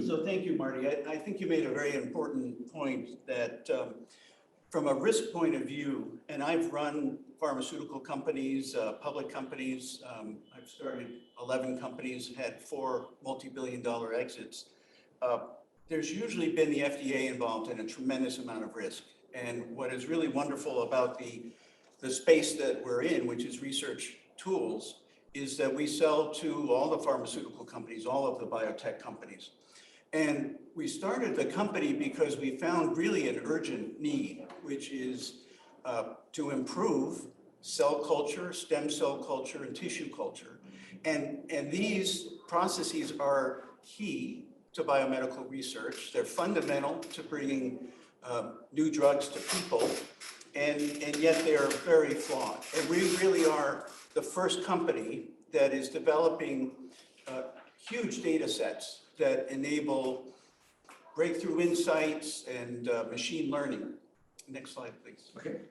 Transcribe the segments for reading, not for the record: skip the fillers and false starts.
So thank you, Marty. I think you made a very important point that from a risk point of view, and I've run pharmaceutical companies, public companies. I've started 11 companies, had 4 multi-billion-dollar exits. There's usually been the FDA involved in a tremendous amount of risk. And what is really wonderful about the space that we're in, which is research tools, is that we sell to all the pharmaceutical companies, all of the biotech companies. And we started the company because we found really an urgent need, which is to improve cell culture, stem cell culture, and tissue culture. And these processes are key to biomedical research. They're fundamental to bringing new drugs to people, and yet they are very flawed. And we really are the first company that is developing huge data sets that enable breakthrough insights and machine learning. Next slide, please. Okay.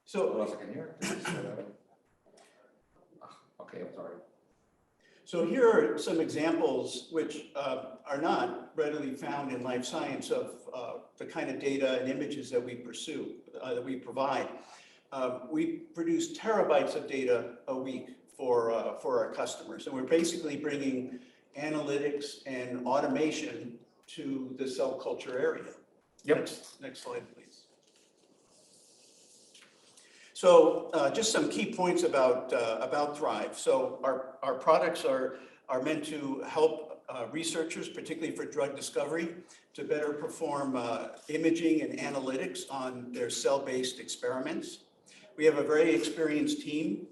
So, what else I can hear? Okay, I'm sorry. So here are some examples which are not readily found in life science of the kind of data and images that we pursue, that we provide. We produce terabytes of data a week for our customers, and we're basically bringing analytics and automation to the cell culture area. Yep. Next slide, please. So just some key points about Thrive. So our products are meant to help researchers, particularly for drug discovery, to better perform imaging and analytics on their cell-based experiments. We have a very experienced team.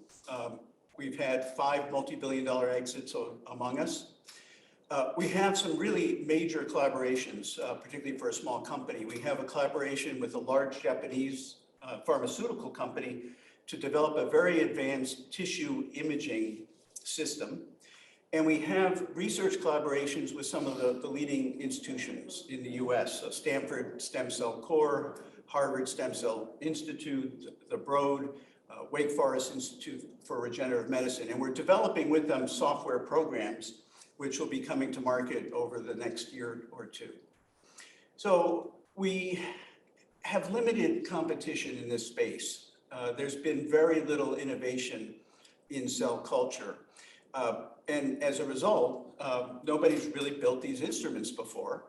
We've had 5 multi-billion-dollar exits among us. We have some really major collaborations, particularly for a small company. We have a collaboration with a large Japanese pharmaceutical company to develop a very advanced tissue imaging system. And we have research collaborations with some of the leading institutions in the US, Stanford Stem Cell Core, Harvard Stem Cell Institute, the Broad, Wake Forest Institute for Regenerative Medicine. And we're developing with them software programs which will be coming to market over the next year or two. So we have limited competition in this space. There's been very little innovation in cell culture. And as a result, nobody's really built these instruments before.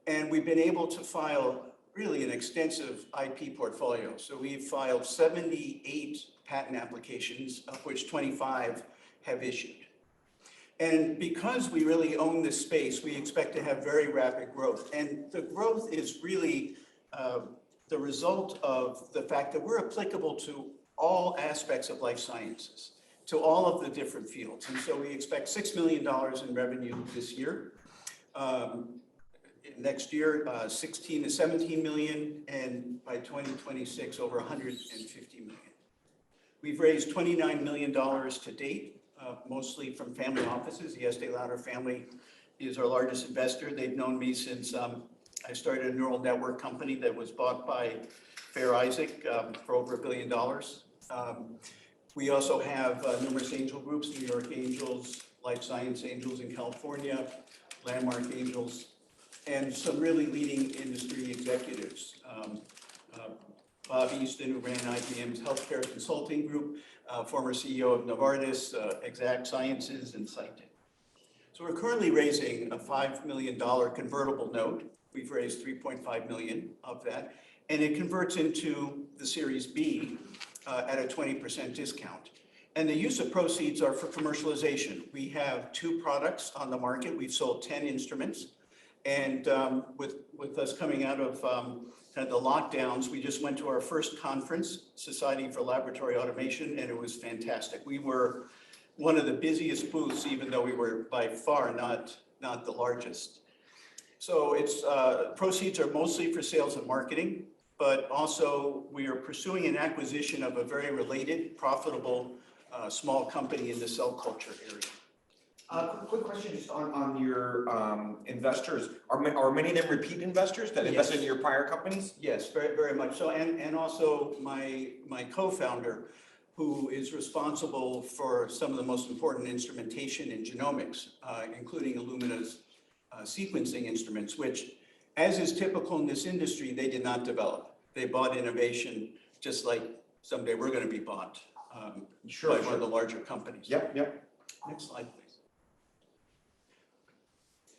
And we've been able to file really an extensive IP portfolio. So we've filed 78 patent applications, of which 25 have issued. And because we really own this space, we expect to have very rapid growth. And the growth is really the result of the fact that we're applicable to all aspects of life sciences, to all of the different fields. And so we expect $6 million in revenue this year. Next year, 16 to 17 million, and by 2026, over 150 million. We've raised $29 million to date, mostly from family offices. The Estee Lauder family is our largest investor. They've known me since I started a neural network company that was bought by Fair Isaac for over $1 billion. We also have numerous angel groups, New York Angels, Life Science Angels in California, Landmark Angels, and some really leading industry executives. Bob Easton, who ran IBM's healthcare consulting group, former CEO of Novartis, Exact Sciences, and Cytek. So we're currently raising a $5 million convertible note. We've raised 3.5 million of that, and it converts into the Series B at a 20% discount. And the use of proceeds are for commercialization. We have 2 products on the market. We've sold 10 instruments. And with us coming out of kind of the lockdowns, we just went to our first conference, Society for Laboratory Automation, and it was fantastic. We were one of the busiest booths, even though we were by far not the largest. So it's proceeds are mostly for sales and marketing, but also we are pursuing an acquisition of a very related, profitable small company in the cell culture area. Quick question just on your investors. Are many of them repeat investors that invested in your prior companies? Yes, very, very much so. And also my co-founder, who is responsible for some of the most important instrumentation in genomics, including Illumina's sequencing instruments, which, as is typical in this industry, they did not develop. They bought innovation just like someday we're going to be bought by one of the larger companies. Yep, yep. Next slide, please.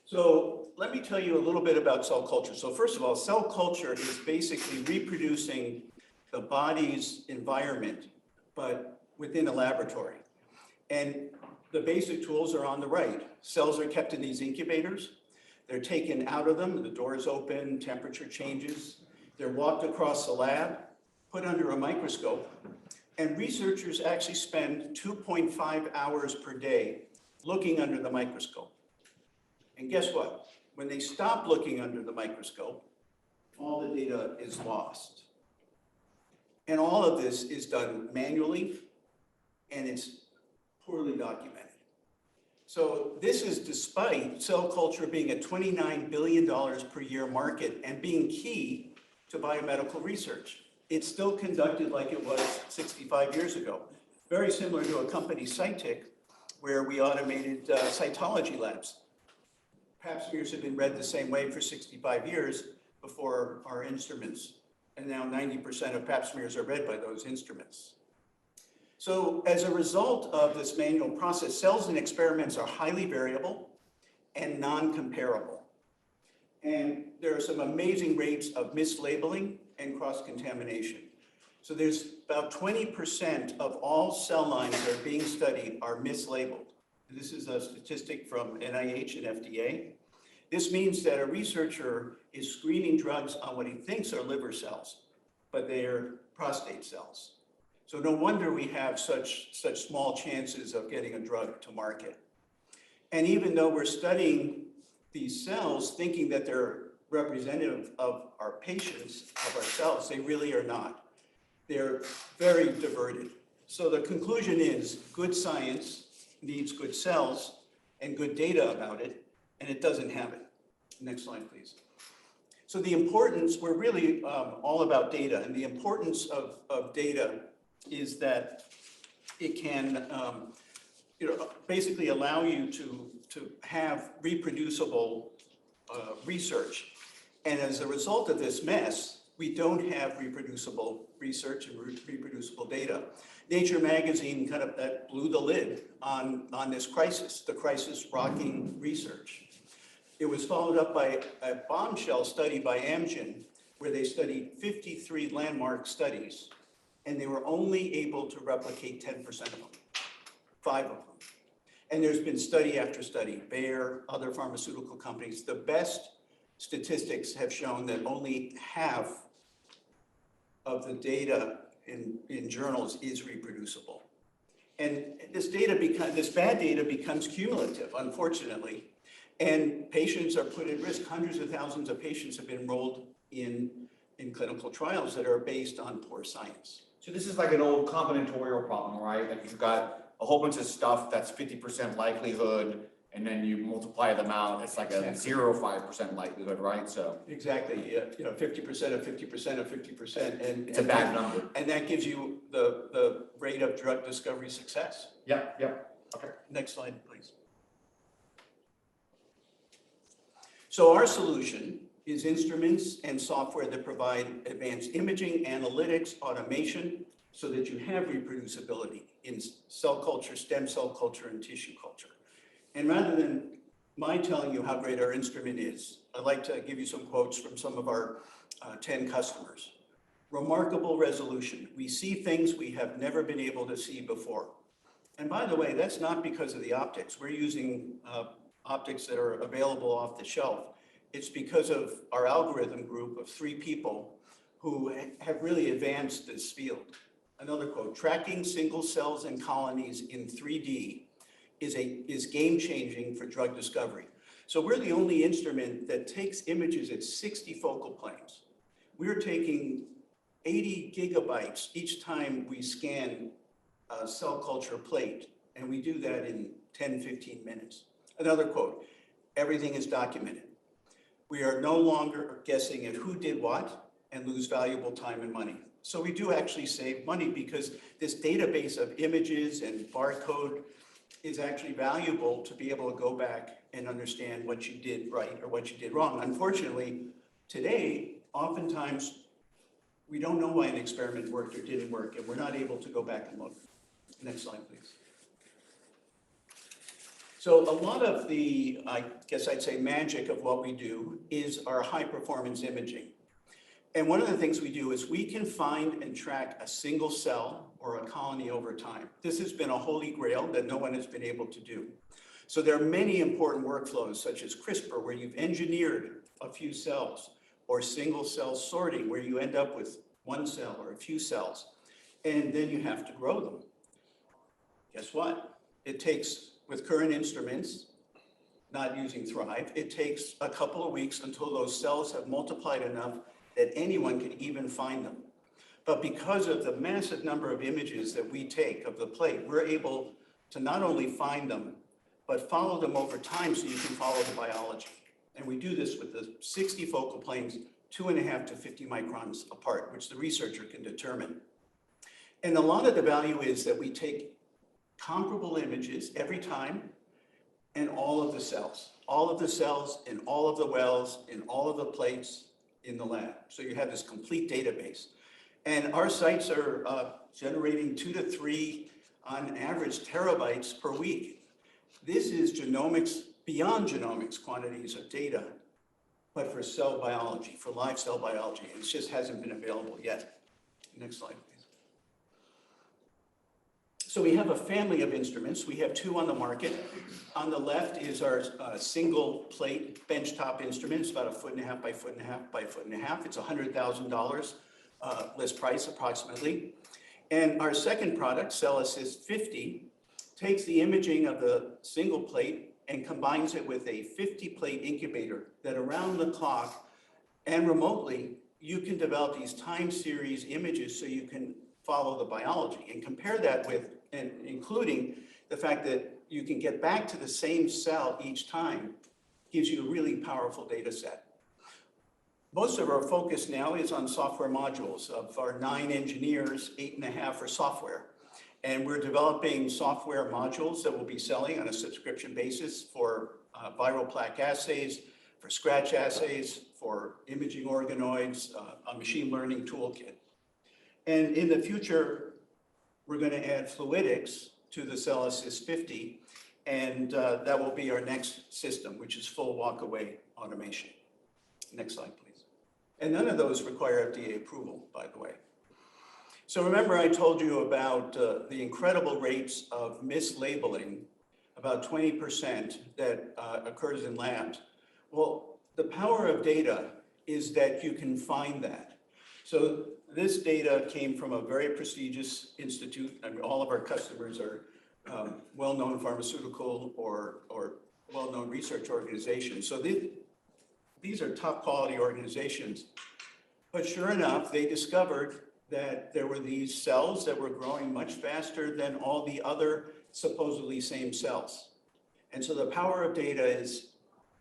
So let me tell you a little bit about cell culture. So first of all, cell culture is basically reproducing the body's environment, but within a laboratory. And the basic tools are on the right. Cells are kept in these incubators. They're taken out of them, the doors open, temperature changes. They're walked across the lab, put under a microscope, and researchers actually spend 2.5 hours per day looking under the microscope. And guess what? When they stop looking under the microscope, all the data is lost. And all of this is done manually, and it's poorly documented. So this is despite cell culture being a $29 billion per year market and being key to biomedical research. It's still conducted like it was 65 years ago. Very similar to a company, Cytic, where we automated cytology labs. Pap smears have been read the same way for 65 years before our instruments. And now 90% of pap smears are read by those instruments. So as a result of this manual process, cells in experiments are highly variable and non-comparable. And there are some amazing rates of mislabeling and cross-contamination. So there's about 20% of all cell lines that are being studied are mislabeled. This is a statistic from NIH and FDA. This means that a researcher is screening drugs on what he thinks are liver cells, but they are prostate cells. So no wonder we have such small chances of getting a drug to market. And even though we're studying these cells thinking that they're representative of our patients, of our cells, they really are not. They're very diverted. So the conclusion is good science needs good cells and good data about it, and it doesn't have it. Next slide, please. So the importance, we're really all about data, and the importance of data is that it can basically allow you to have reproducible research. And as a result of this mess, we don't have reproducible research and reproducible data. Nature magazine kind of blew the lid on this crisis, the crisis rocking research. It was followed up by a bombshell study by Amgen, where they studied 53 landmark studies, and they were only able to replicate 10% of them, 5 of them. And there's been study after study, Bayer, other pharmaceutical companies. The best statistics have shown that only half of the data in journals is reproducible. And this bad data becomes cumulative, unfortunately. And patients are put at risk. Hundreds of thousands of patients have been enrolled in clinical trials that are based on poor science. So this is like an old combinatorial problem, right? Like you've got a whole bunch of stuff that's 50% likelihood, and then you multiply them out, it's like a 0.5% likelihood, right? So exactly, yeah, 50% of 50% of 50%, and it's a bad number. And that gives you the rate of drug discovery success. Yep, yep. Okay. Next slide, please. So our solution is instruments and software that provide advanced imaging, analytics, automation, so that you have reproducibility in cell culture, stem cell culture, and tissue culture. And rather than my telling you how great our instrument is, I'd like to give you some quotes from some of our 10 customers. Remarkable resolution. We see things we have never been able to see before. And by the way, that's not because of the optics. We're using optics that are available off the shelf. It's because of our algorithm group of 3 people who have really advanced this field. Another quote, tracking single cells and colonies in 3D is game-changing for drug discovery. So we're the only instrument that takes images at 60 focal planes. We're taking 80 gigabytes each time we scan a cell culture plate, and we do that in 10, 15 minutes. Another quote, everything is documented. We are no longer guessing at who did what and lose valuable time and money. So we do actually save money because this database of images and barcode is actually valuable to be able to go back and understand what you did right or what you did wrong. Unfortunately, today, oftentimes, we don't know why an experiment worked or didn't work, and we're not able to go back and look. Next slide, please. So a lot of the, I guess I'd say, magic of what we do is our high-performance imaging. And one of the things we do is we can find and track a single cell or a colony over time. This has been a holy grail that no one has been able to do. So there are many important workflows, such as CRISPR, where you've engineered a few cells, or single cell sorting, where you end up with one cell or a few cells, and then you have to grow them. Guess what? It takes, with current instruments, not using Thrive, it takes a couple of weeks until those cells have multiplied enough that anyone can even find them. But because of the massive number of images that we take of the plate, we're able to not only find them, but follow them over time so you can follow the biology. And we do this with the 60 focal planes, 2.5 to 50 microns apart, which the researcher can determine. And a lot of the value is that we take comparable images every time and all of the cells in all of the wells, in all of the plates in the lab. So you have this complete database. And our sites are generating 2 to 3, on average, terabytes per week. This is genomics, beyond genomics quantities of data, but for cell biology, for live cell biology. And it just hasn't been available yet. Next slide, please. So we have a family of instruments. We have 2 on the market. On the left is our single plate benchtop instrument. It's about 1.5 by 1.5 by 1.5. It's $100,000 list price approximately. And our second product, Cell Assist 50, takes the imaging of the single plate and combines it with a 50-plate incubator that around the clock and remotely, you can develop these time series images so you can follow the biology and compare that with, and including the fact that you can get back to the same cell each time, gives you a really powerful data set. Most of our focus now is on software modules. Of our 9 engineers, 8.5 are software. And we're developing software modules that we'll be selling on a subscription basis for viral plaque assays, for scratch assays, for imaging organoids, a machine learning toolkit. And in the future, we're going to add fluidics to the Cell Assist 50, and that will be our next system, which is full walk-away automation. Next slide, please. And none of those require FDA approval, by the way. So remember I told you about the incredible rates of mislabeling, about 20% that occurs in labs. Well, the power of data is that you can find that. So this data came from a very prestigious institute. I mean, all of our customers are well-known pharmaceutical or well-known research organizations. So these are top quality organizations. But sure enough, they discovered that there were these cells that were growing much faster than all the other supposedly same cells. And so the power of data is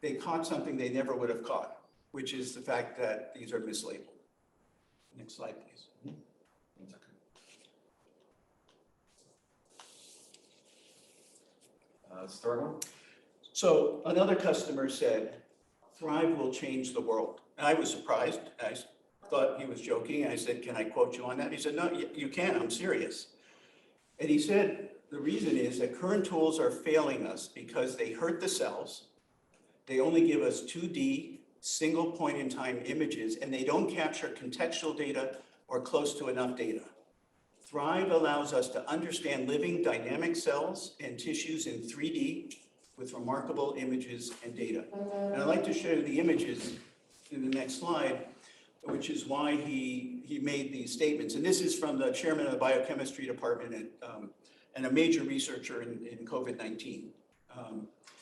they caught something they never would have caught, which is the fact that these are mislabeled. Next slide, please. Third one. So another customer said, Thrive will change the world. And I was surprised. I thought he was joking. I said, can I quote you on that? He said, no, you can, I'm serious. And he said, the reason is that current tools are failing us because they hurt the cells. They only give us 2D, single point in time images, and they don't capture contextual data or close to enough data. Thrive allows us to understand living dynamic cells and tissues in 3D with remarkable images and data. And I'd like to show you the images in the next slide, which is why he made these statements. And this is from the chairman of the biochemistry department and a major researcher in COVID-19.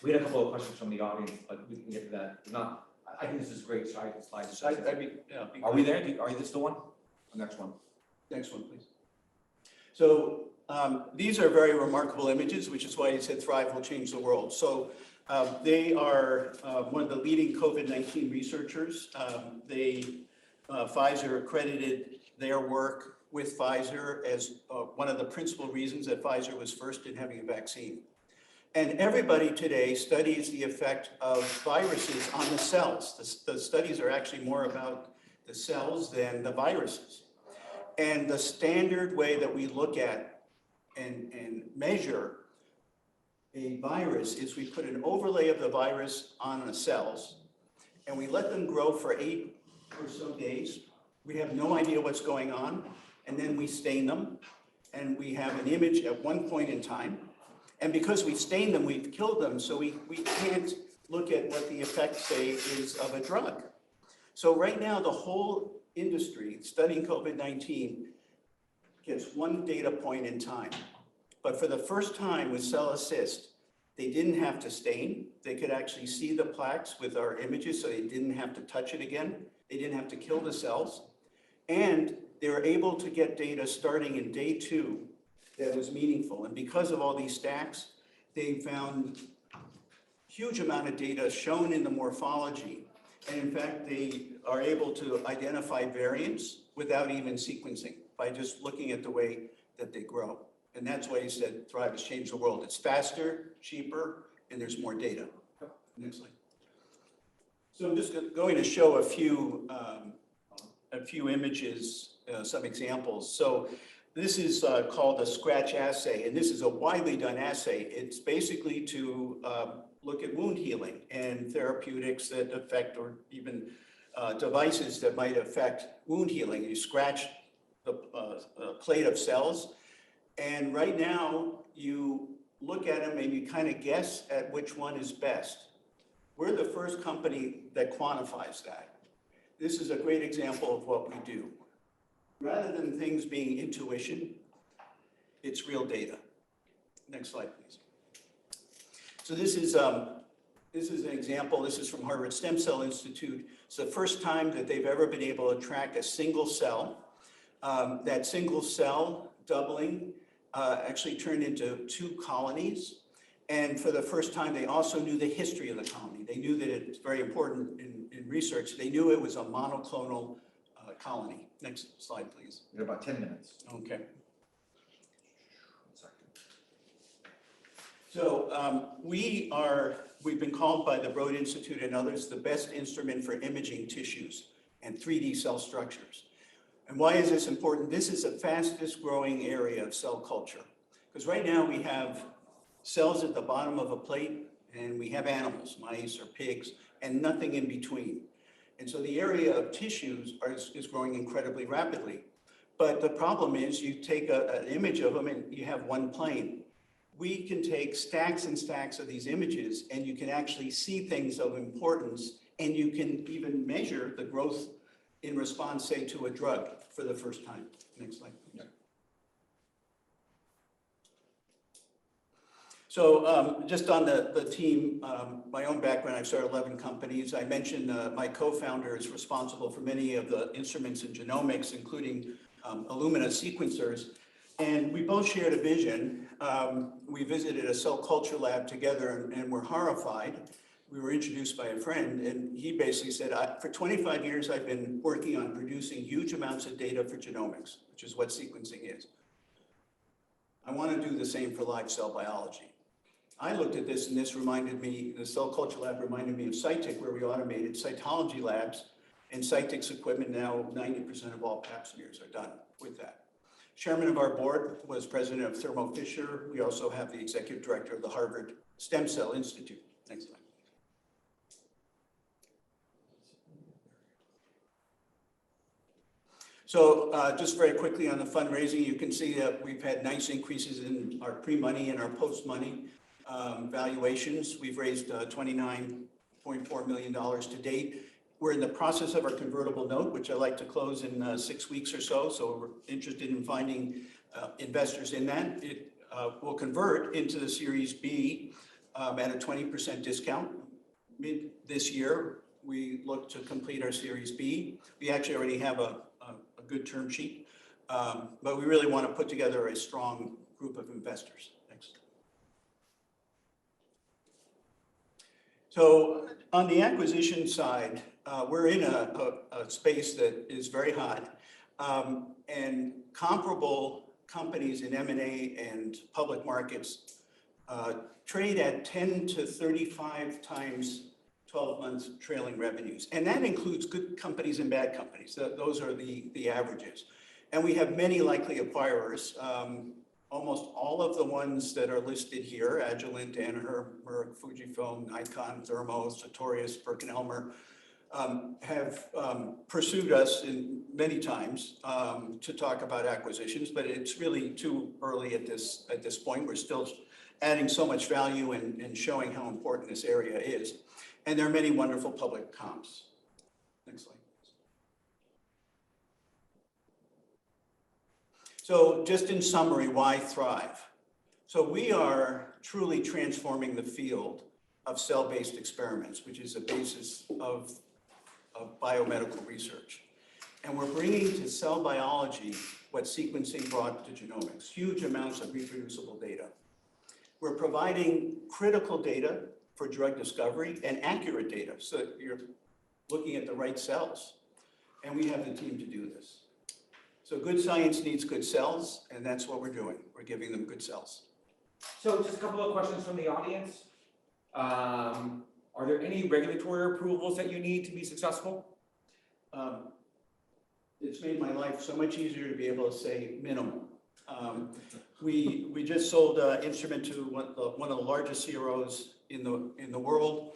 We had a couple of questions from the audience, but we can get to that. If not, I think this is great slides. Are we there? Are you this the one? The next one. Next one, please. So these are very remarkable images, which is why he said Thrive will change the world. So they are one of the leading COVID-19 researchers. Pfizer accredited their work with Pfizer as one of the principal reasons that Pfizer was first in having a vaccine. And everybody today studies the effect of viruses on the cells. The studies are actually more about the cells than the viruses. And the standard way that we look at and measure a virus is we put an overlay of the virus on the cells, and we let them grow for 8 or so days. We have no idea what's going on, and then we stain them, and we have an image at one point in time. And because we stained them, we've killed them, so we can't look at what the effect, say, is of a drug. So right now, the whole industry studying COVID-19 gets one data point in time. But for the first time with Cell Assist, they didn't have to stain. They could actually see the plaques with our images, so they didn't have to touch it again. They didn't have to kill the cells. And they were able to get data starting in day 2 that was meaningful. And because of all these stacks, they found huge amount of data shown in the morphology. And in fact, they are able to identify variants without even sequencing by just looking at the way that they grow. And that's why he said Thrive has changed the world. It's faster, cheaper, and there's more data. Next slide. So I'm just going to show a few images, some examples. So this is called a scratch assay, and this is a widely done assay. It's basically to look at wound healing and therapeutics that affect, or even devices that might affect wound healing. You scratch the plate of cells, and right now you look at them and you kind of guess at which one is best. We're the first company that quantifies that. This is a great example of what we do. Rather than things being intuition, it's real data. Next slide, please. So this is an example. This is from Harvard Stem Cell Institute. It's the first time that they've ever been able to track a single cell. That single cell doubling actually turned into 2 colonies. And for the first time, they also knew the history of the colony. They knew that it's very important in research. They knew it was a monoclonal colony. Next slide, please. We have about 10 minutes. Okay. So we've been called by the Broad Institute and others the best instrument for imaging tissues and 3D cell structures. And why is this important? This is the fastest growing area of cell culture. Because right now we have cells at the bottom of a plate, and we have animals, mice or pigs, and nothing in between. And so the area of tissues is growing incredibly rapidly. But the problem is you take an image of them and you have one plane. We can take stacks and stacks of these images, and you can actually see things of importance, and you can even measure the growth in response, say, to a drug for the first time. Next slide, please. So just on the team, my own background, I've started 11 companies. I mentioned my co-founder is responsible for many of the instruments in genomics, including Illumina sequencers. And we both shared a vision. We visited a cell culture lab together and were horrified. We were introduced by a friend, and he basically said, for 25 years, I've been working on producing huge amounts of data for genomics, which is what sequencing is. I want to do the same for live cell biology. I looked at this, and this reminded me, the cell culture lab reminded me of Cytic, where we automated cytology labs, and Cytic's equipment now, 90% of all pap smears are done with that. Chairman of our board was president of Thermo Fisher. We also have the executive director of the Harvard Stem Cell Institute. Next slide. So just very quickly on the fundraising, you can see that we've had nice increases in our pre-money and our post-money valuations. We've raised $29.4 million to date. We're in the process of our convertible note, which I'd like to close in 6 weeks or so. So we're interested in finding investors in that. It will convert into the Series B at a 20% discount. Mid this year, we look to complete our Series B. We actually already have a good term sheet, but we really want to put together a strong group of investors. Next. So on the acquisition side, we're in a space that is very hot, and comparable companies in M&A and public markets trade at 10 to 35 times 12 months trailing revenues. And that includes good companies and bad companies. Those are the averages. And we have many likely acquirers. Almost all of the ones that are listed here, Agilent, Danaher, Merck, Fujifilm, Nikon, Thermo, Sartorius, PerkinElmer, have pursued us many times to talk about acquisitions, but it's really too early at this point. We're still adding so much value and showing how important this area is. And there are many wonderful public comps. Next slide. So just in summary, why Thrive? So we are truly transforming the field of cell-based experiments, which is a basis of biomedical research. And we're bringing to cell biology what sequencing brought to genomics, huge amounts of reproducible data. We're providing critical data for drug discovery and accurate data so that you're looking at the right cells. And we have the team to do this. So good science needs good cells, and that's what we're doing. We're giving them good cells. So just a couple of questions from the audience. Are there any regulatory approvals that you need to be successful? It's made my life so much easier to be able to say minimal. We just sold an instrument to one of the largest CROs in the world.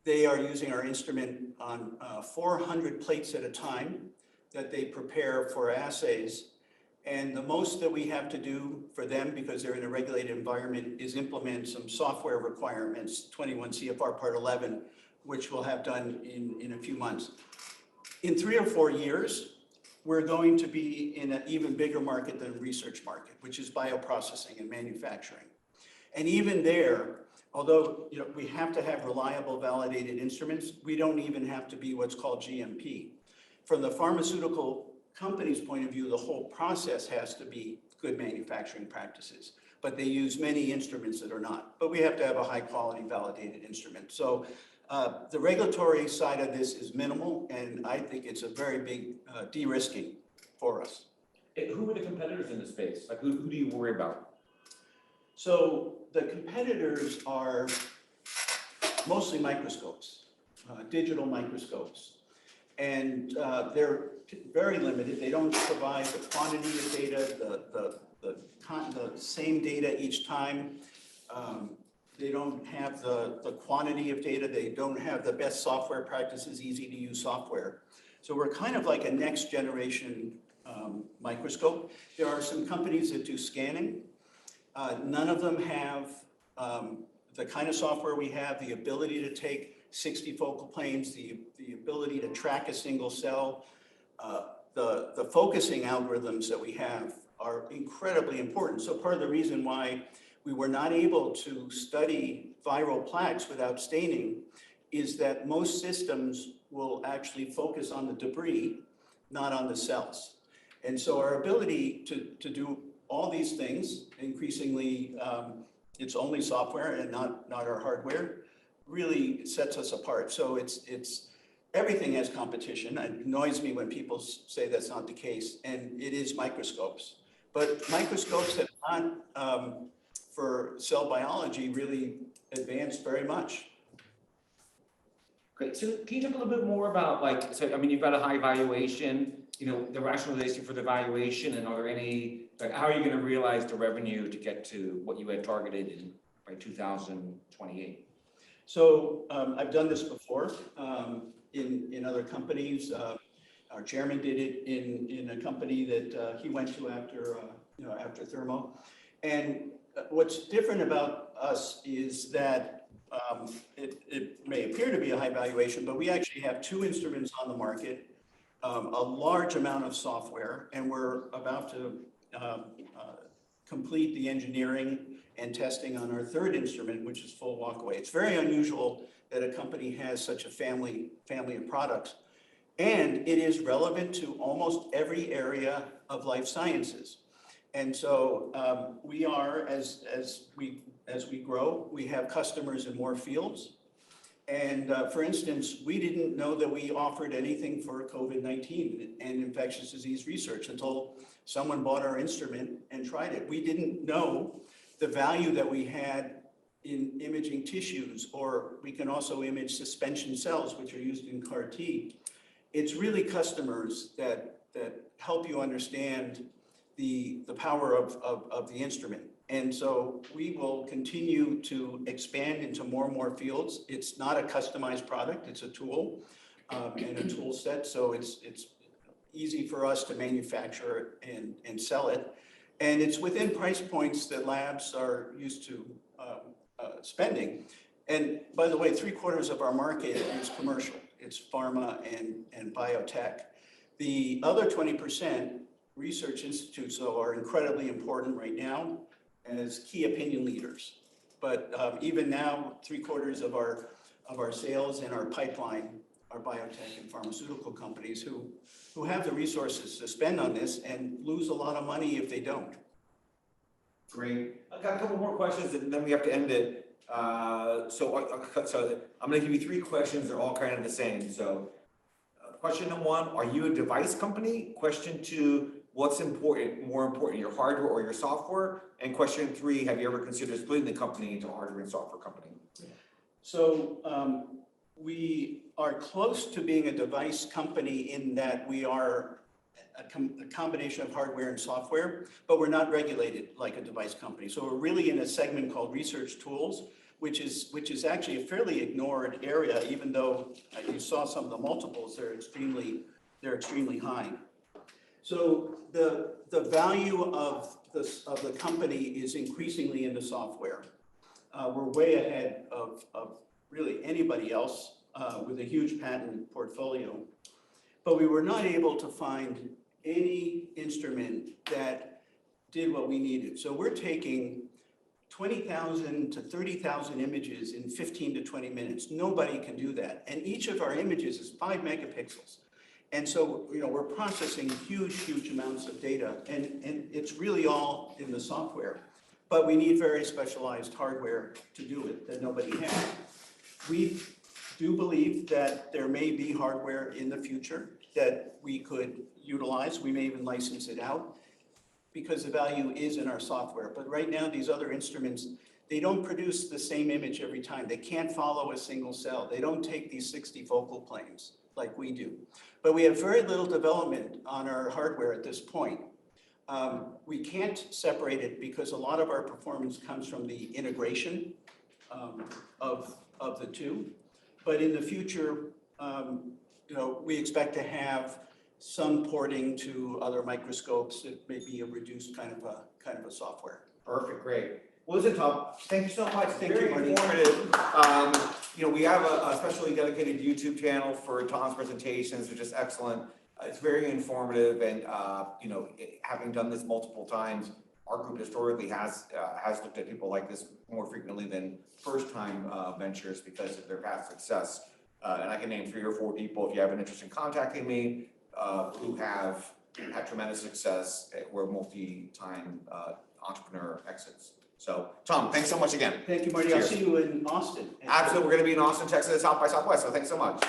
They are using our instrument on 400 plates at a time that they prepare for assays. And the most that we have to do for them, because they're in a regulated environment, is implement some software requirements, 21 CFR Part 11, which we'll have done in a few months. In 3 or 4 years, we're going to be in an even bigger market than research market, which is bioprocessing and manufacturing. And even there, although we have to have reliable, validated instruments, we don't even have to be what's called GMP. From the pharmaceutical company's point of view, the whole process has to be good manufacturing practices, but they use many instruments that are not. But we have to have a high quality validated instrument. So the regulatory side of this is minimal, and I think it's a very big de-risking for us. Who are the competitors in the space? Like who do you worry about? So the competitors are mostly microscopes, digital microscopes. And they're very limited. They don't provide the quantity of data, the same data each time. They don't have the quantity of data. They don't have the best software practices, easy to use software. So we're kind of like a next generation microscope. There are some companies that do scanning. None of them have the kind of software we have, the ability to take 60 focal planes, the ability to track a single cell. The focusing algorithms that we have are incredibly important. So part of the reason why we were not able to study viral plaques without staining is that most systems will actually focus on the debris, not on the cells. And so our ability to do all these things, increasingly it's only software and not our hardware, really sets us apart. So it's everything has competition. It annoys me when people say that's not the case, and it is microscopes. But microscopes have not, for cell biology, really advanced very much. Great. So can you talk a little bit more about you've got a high valuation, the rationalization for the valuation, and are there any, how are you going to realize the revenue to get to what you had targeted by 2028? So I've done this before in other companies. Our chairman did it in a company that he went to after Thermo. And what's different about us is that it may appear to be a high valuation, but we actually have 2 instruments on the market, a large amount of software, and we're about to complete the engineering and testing on our 3rd instrument, which is full walkaway. It's very unusual that a company has such a family of products. And it is relevant to almost every area of life sciences. And so we are, as we grow, we have customers in more fields. And for instance, we didn't know that we offered anything for COVID-19 and infectious disease research until someone bought our instrument and tried it. We didn't know the value that we had in imaging tissues, or we can also image suspension cells, which are used in CAR T. It's really customers that help you understand the power of the instrument. And so we will continue to expand into more and more fields. It's not a customized product, it's a tool and a tool set. So it's easy for us to manufacture and sell it. And it's within price points that labs are used to spending. And by the way, 3/4 of our market is commercial. It's pharma and biotech. The other 20%, research institutes, though, are incredibly important right now as key opinion leaders. But even now, 3/4 of our sales and our pipeline are biotech and pharmaceutical companies who have the resources to spend on this and lose a lot of money if they don't. Great. I've got a couple more questions and then we have to end it. So I'm going to give you 3 questions. They're all kind of the same. So question number 1, are you a device company? Question 2, what's more important, your hardware or your software? And question 3, have you ever considered splitting the company into a hardware and software company? So we are close to being a device company in that we are a combination of hardware and software, but we're not regulated like a device company. So we're really in a segment called research tools, which is actually a fairly ignored area, even though you saw some of the multiples, they're extremely high. So the value of the company is increasingly in the software. We're way ahead of really anybody else with a huge patent portfolio. But we were not able to find any instrument that did what we needed. So we're taking 20,000 to 30,000 images in 15 to 20 minutes. Nobody can do that. And each of our images is 5 megapixels. And so, we're processing huge amounts of data, and it's really all in the software. But we need very specialized hardware to do it that nobody has. We do believe that there may be hardware in the future that we could utilize. We may even license it out because the value is in our software. But right now, these other instruments, they don't produce the same image every time. They can't follow a single cell. They don't take these 60 focal planes like we do. But we have very little development on our hardware at this point. We can't separate it because a lot of our performance comes from the integration of the two. But in the future, we expect to have some porting to other microscopes. It may be a reduced kind of a software. Perfect, great. Well, listen, Tom, thank you so much. Thank Very you, Marty. informative. We have a specially dedicated YouTube channel for Tom's presentations, which is excellent. It's very informative, and having done this multiple times, our group historically has looked at people like this more frequently than first-time ventures because of their past success. And I can name 3 or 4 people if you have an interest in contacting me who have had tremendous success. We're multi-time entrepreneur exits. So, Tom, thanks so much again. Thank you, Marty. Cheers. I'll see you in Austin. Absolutely. We're going to be in Austin, Texas, South by Southwest. So thanks so much.